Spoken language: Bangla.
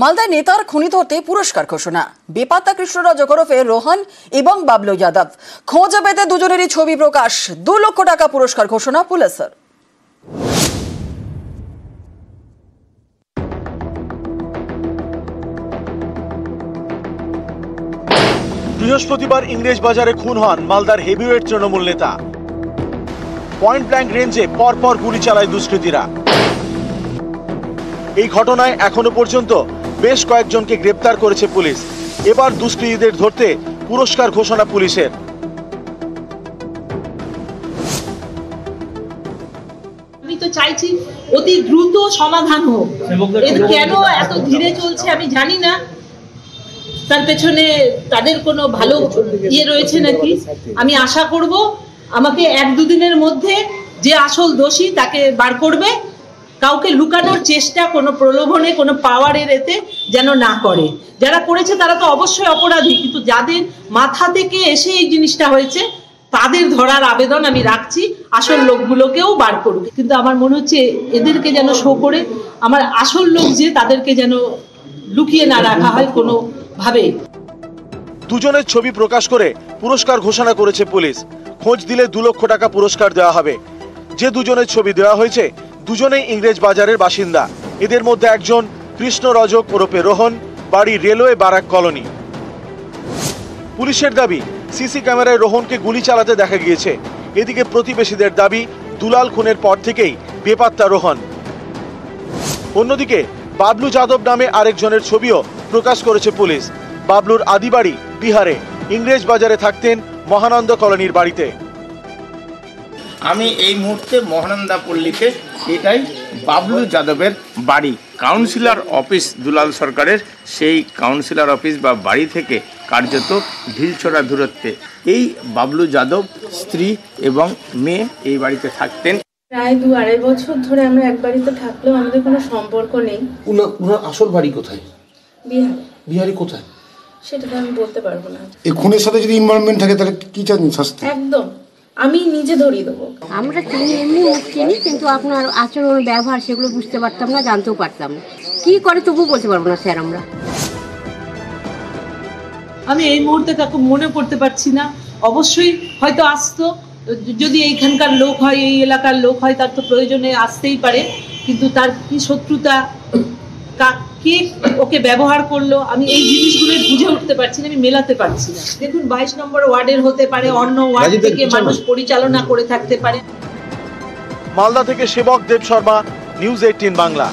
মালদায় নেতার খুনি ধরতে পুরস্কার ঘোষণা। বেপাত্তা কৃষ্ণরাজ ওরফে রোহন এবং বাবলু যাদব। খোঁজ পেতে দুজনেরই ছবি প্রকাশ। 2 লক্ষ টাকা পুরস্কার ঘোষণা পুলিশের। বৃহস্পতিবার ইংরেজ বাজারে খুন হন মালদার হেভিওয়েট তৃণমূল নেতা। পয়েন্ট ব্ল্যাঙ্ক রেঞ্জে পরপর গুলি চালায় দুষ্কৃতীরা। এই ঘটনায় এখনো পর্যন্ত বেশ কয়েকজনকে গ্রেপ্তার করেছে পুলিশ। এবার দুষ্কৃতীদের ধরতে পুরস্কার ঘোষণা পুলিশের। আমি তো চাইছি অতি দ্রুত সমাধান হোক। কেন এত ধীরে চলছে আমি জানি না। তার পেছনে তাদের কোনো ভালো ইয়ে রয়েছে নাকি। আমি আশা করব আমাকে 1-2 দিনের মধ্যে যে আসল দোষী তাকে বার করবে। কাউকে লুকানোর চেষ্টা কোনো প্রলোভনে কোনো পাওয়ারের এতে যেন না করে। যারা করেছে তারা তো অবশ্যই অপরাধী, কিন্তু যাদের মাথা থেকে এসে এই জিনিসটা হয়েছে তাদের ধরার আবেদন আমি রাখছি। আসল লোকগুলোকেও বার করুক, কিন্তু আমার মনে হচ্ছে এদেরকে যেন শো করে আমার আসল লোক যে তাদেরকে যেন লুকিয়ে না রাখা হয় কোনো ভাবে। দুজনের ছবি প্রকাশ করে পুরস্কার ঘোষণা করেছে পুলিশ। খোঁজ দিলে 2 লক্ষ টাকা পুরস্কার দেওয়া হবে। যে দুজনের ছবি দেওয়া হয়েছে দুজনেই ইংরেজ বাজারের বাসিন্দা। এদের মধ্যে একজন কৃষ্ণ রজক ওরফে রোহন, বাড়ি রেলওয়ে বারাক কলোনি। পুলিশের দাবি সিসি ক্যামেরায় রোহনকে গুলি চালাতে দেখা গিয়েছে। এদিকে প্রতিবেশীদের দাবি দুলাল খুনের পর থেকেই বেপাত্তা রোহন। অন্যদিকে বাবলু যাদব নামে আরেকজনের ছবিও প্রকাশ করেছে পুলিশ। বাবলুর আদি বাড়ি বিহারে, ইংরেজ বাজারে থাকতেন মহানন্দ কলোনির বাড়িতে। আমি এই মুহূর্তে মহানন্দা পল্লীতে, এটাই বাবলু যাদবের বাড়ি। কাউন্সিলর অফিস দুলাল সরকারের, সেই কাউন্সিলর অফিস বা বাড়ি থেকে কার্যত ঢিলছোড়া দূরত্বে এই বাবলু যাদব স্ত্রী এবং মেয়ে এই বাড়িতে থাকতেন। প্রায় 2-2.5 বছর ধরে আমরা এক বাড়িতে থাকলেও আমাদের কোনো সম্পর্ক নেই। উনার আসল বাড়ি কোথায়? বিহার। বিহারে কোথায় সেটা তো আমি বলতে পারবো না। এই খুনের সাথে যদি ইনভলভমেন্ট থাকে তাহলে কি চান শাস্তি? একদম আমি নিজে ধরিয়ে দেবো। আমরা চিনি, এমনি মুখ চিনি, কিন্তু আপনার আচরণ ব্যবহার সেগুলো বুঝতে পারতাম না, জানতেও পারতাম না। কি করে তবু বলতে পারবো না স্যার। আমি এই মুহূর্তে কাউকে মনে করতে পারছি না। অবশ্যই হয়তো আসতো, যদি এইখানকার লোক হয়, এই এলাকার লোক হয়, তার তো প্রয়োজনে আসতেই পারে। কিন্তু তার কি শত্রুতা, কে ওকে ব্যবহার করলো, আমি এই জিনিসগুলো বুঝে উঠতে পারছি না, আমি মেলাতে পারছি না। দেখুন 22 নম্বর ওয়ার্ডের হতে পারে, অন্য ওয়ার্ড থেকে মানুষ পরিচালনা করে থাকতে পারে। মালদা থেকে সেবক দেব শর্মা, নিউজ 18 বাংলা।